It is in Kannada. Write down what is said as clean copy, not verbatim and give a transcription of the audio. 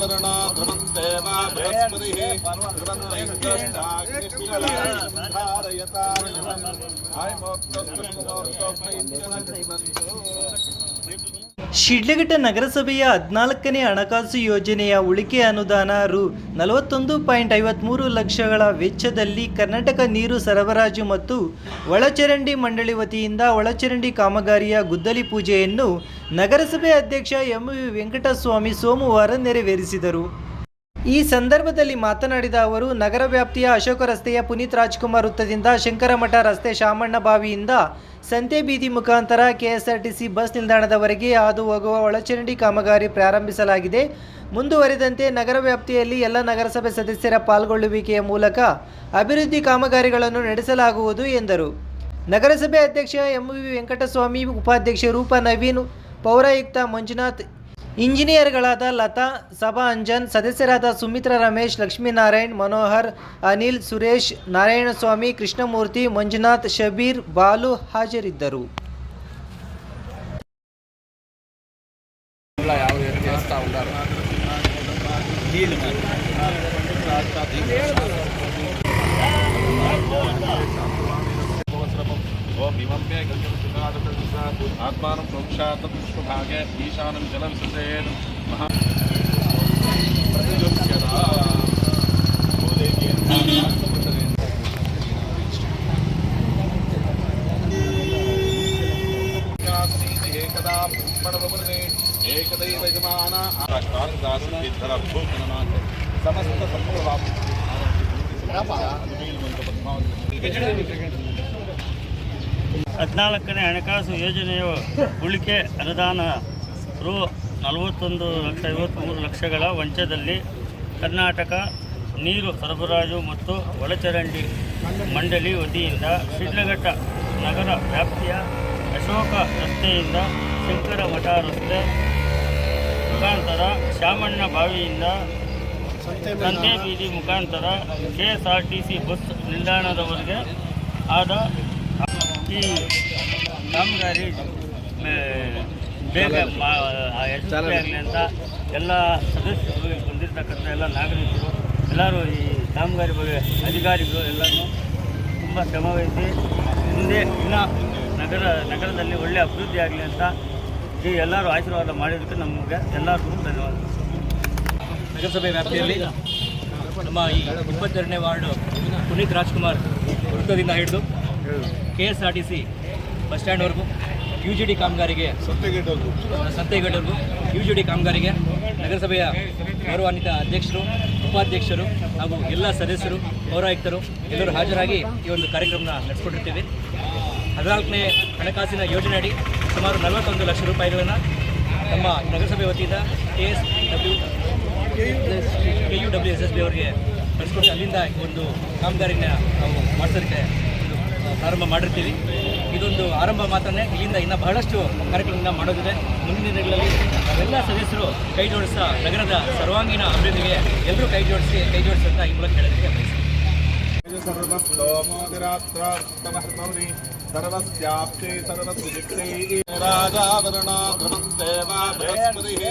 राजावरणा ध्रुवं देवा बृहस्पतिः ಶಿಡ್ಲಘಟ್ಟ ನಗರಸಭೆಯ 14ನೇ ಹಣಕಾಸು ಯೋಜನೆಯ ಉಳಿಕೆ ಅನುದಾನ ರು 41.53 ಲಕ್ಷಗಳ ವೆಚ್ಚದಲ್ಲಿ ಕರ್ನಾಟಕ ನೀರು ಸರಬರಾಜು ಮತ್ತು ಒಳಚರಂಡಿ ಮಂಡಳಿ ವತಿಯಿಂದ ಒಳಚರಂಡಿ ಕಾಮಗಾರಿಯ ಗುದ್ದಲಿ ಪೂಜೆಯನ್ನು ನಗರಸಭೆ ಅಧ್ಯಕ್ಷ ಎಂ.ವಿ. ವೆಂಕಟಸ್ವಾಮಿ ಸೋಮವಾರ ನೆರವೇರಿಸಿದರು. ಈ ಸಂದರ್ಭದಲ್ಲಿ ಮಾತನಾಡಿದ ಅವರು, ನಗರ ವ್ಯಾಪ್ತಿಯ ಅಶೋಕ ರಸ್ತೆಯ ಪುನೀತ್ ರಾಜ್ಕುಮಾರ್ ವೃತ್ತದಿಂದ ಶಂಕರಮಠ ರಸ್ತೆ ಶಾಮಣ್ಣ ಬಾವಿಯಿಂದ ಸಂತೆ ಬೀದಿ ಮುಖಾಂತರ ಕೆಎಸ್ಆರ್ಟಿಸಿ ಬಸ್ ನಿಲ್ದಾಣದವರೆಗೆ ಹಾದು ಹೋಗುವ ಒಳಚರಂಡಿ ಕಾಮಗಾರಿ ಪ್ರಾರಂಭಿಸಲಾಗಿದೆ. ಮುಂದುವರೆದಂತೆ ನಗರ ವ್ಯಾಪ್ತಿಯಲ್ಲಿ ಎಲ್ಲ ನಗರಸಭೆ ಸದಸ್ಯರ ಪಾಲ್ಗೊಳ್ಳುವಿಕೆಯ ಮೂಲಕ ಅಭಿವೃದ್ಧಿ ಕಾಮಗಾರಿಗಳನ್ನು ನಡೆಸಲಾಗುವುದು ಎಂದರು. ನಗರಸಭೆ ಅಧ್ಯಕ್ಷ ಎಂ.ವಿ. ವೆಂಕಟಸ್ವಾಮಿ, ಉಪಾಧ್ಯಕ್ಷ ರೂಪಾ ನವೀನ್, ಪೌರಾಯುಕ್ತ ಮಂಜುನಾಥ್, ಇಂಜಿನಿಯರ್ಗಳಾದ ಲತಾ, ಸಭಾ ಅಂಜನ್, ಸದಸ್ಯರಾದ ಸುಮಿತ್ರಾ, ರಮೇಶ್, ಲಕ್ಷ್ಮೀನಾರಾಯಣ್, ಮನೋಹರ್, ಅನಿಲ್, ಸುರೇಶ್, ನಾರಾಯಣಸ್ವಾಮಿ, ಕೃಷ್ಣಮೂರ್ತಿ, ಮಂಜುನಾಥ್, ಶಬೀರ್, ಬಾಲು ಹಾಜರಿದ್ದರು. आत्मानं प्रोक्षात् पुष्पभागे ईशानं जलविसर्जयेत् एकदा ब्रह्मणे एकदैव यजमाना समस्त संपूर्ण 14ನೇ ಹಣಕಾಸು ಯೋಜನೆಯ ಉಳಿಕೆ ಅನುದಾನ ರು 41.53 ಲಕ್ಷಗಳ ವೆಚ್ಚದಲ್ಲಿ ಕರ್ನಾಟಕ ನೀರು ಸರಬರಾಜು ಮತ್ತು ಒಳಚರಂಡಿ ಮಂಡಳಿ ವತಿಯಿಂದ ಶಿಡ್ಲಘಟ್ಟ ನಗರ ವ್ಯಾಪ್ತಿಯ ಅಶೋಕ ರಸ್ತೆಯಿಂದ ಶಂಕರಮಠ ರಸ್ತೆ ಮುಖಾಂತರ ಶಾಮಣ್ಣ ಬಾವಿಯಿಂದ ಸಂತೆ ಬೀದಿ ಮುಖಾಂತರ ಕೆಎಸ್ಆರ್ಟಿಸಿ ಬಸ್ ನಿಲ್ದಾಣದವರೆಗೆ ಆದ ಈ ಕಾಮಗಾರಿ ಬೇಗ ಯಶಸ್ವಿಯಾಗಲಿ ಅಂತ ಎಲ್ಲ ಸದಸ್ಯರು ಬಂದಿರತಕ್ಕಂಥ ಎಲ್ಲ ನಾಗರಿಕರು ಎಲ್ಲರೂ ಈ ಕಾಮಗಾರಿ ಬಗ್ಗೆ ಅಧಿಕಾರಿಗಳು ಎಲ್ಲರೂ ತುಂಬ ಶ್ರಮವಹಿಸಿ ಮುಂದೆ ಇನ್ನೂ ನಗರದಲ್ಲಿ ಒಳ್ಳೆಯ ಅಭಿವೃದ್ಧಿ ಆಗಲಿ ಅಂತ ಈ ಎಲ್ಲರೂ ಆಶೀರ್ವಾದ ಮಾಡಿದ್ದಕ್ಕೆ ನಮಗೆ ಎಲ್ಲರಿಗೂ ಧನ್ಯವಾದ. ನಗರಸಭೆ ವ್ಯಾಪ್ತಿಯಲ್ಲಿ ನಮ್ಮ ಈ 22ನೇ ವಾರ್ಡು ಪುನೀತ್ ರಾಜ್ಕುಮಾರ್ ವೃತ್ತದಿಂದ ಹಿಡಿದು ಕೆಎಸ್ಆರ್ಟಿಸಿ ಬಸ್ ಸ್ಟ್ಯಾಂಡ್ವರೆಗೂ UGD ಕಾಮಗಾರಿಗೆ ಸಂತೆಗೇಟ್ವರೆಗೂ UGD ಕಾಮಗಾರಿಗೆ ನಗರಸಭೆಯ ಗೌರವಾನ್ವಿತ ಅಧ್ಯಕ್ಷರು, ಉಪಾಧ್ಯಕ್ಷರು ಹಾಗೂ ಎಲ್ಲ ಸದಸ್ಯರು, ಪೌರಾಯುಕ್ತರು ಎಲ್ಲರೂ ಹಾಜರಾಗಿ ಈ ಒಂದು ಕಾರ್ಯಕ್ರಮನ ನಡೆಸ್ಕೊಂಡಿರ್ತೀವಿ. 14ನೇ ಹಣಕಾಸಿನ ಯೋಜನೆ ಅಡಿ ಸುಮಾರು 41 ಲಕ್ಷ ರೂಪಾಯಿಗಳನ್ನು ನಮ್ಮ ನಗರಸಭೆ ವತಿಯಿಂದ KUWSSB ಅವರಿಗೆ ಕಳಿಸ್ಕೊಟ್ಟು ಅಲ್ಲಿಂದ ಒಂದು ಕಾಮಗಾರಿನ ನಾವು ಮಾಡಿಸೋದಕ್ಕೆ ಪ್ರಾರಂಭ ಮಾಡಿರ್ತೀವಿ. ಇದೊಂದು ಆರಂಭ ಮಾತ್ರನೇ, ಇಲ್ಲಿಂದ ಇನ್ನೂ ಬಹಳಷ್ಟು ಕಾರ್ಯಕ್ರಮಗಳನ್ನ ಮಾಡೋದಿದೆ. ಮುಂದಿನ ದಿನಗಳಲ್ಲಿ ನಾವೆಲ್ಲ ಸದಸ್ಯರು ಕೈ ಜೋಡಿಸ ನಗರದ ಸರ್ವಾಂಗೀಣ ಅಭಿವೃದ್ಧಿಗೆ ಎಲ್ಲರೂ ಕೈ ಜೋಡಿಸಂತ ಈ ಮೂಲಕ ಹೇಳೋದಕ್ಕೆ ಬಯಸ್ತೀವಿ. सर्वस्याप्ते सर्वसुजित्ते राजावरणा ध्रुवं देवा बृहस्पतिः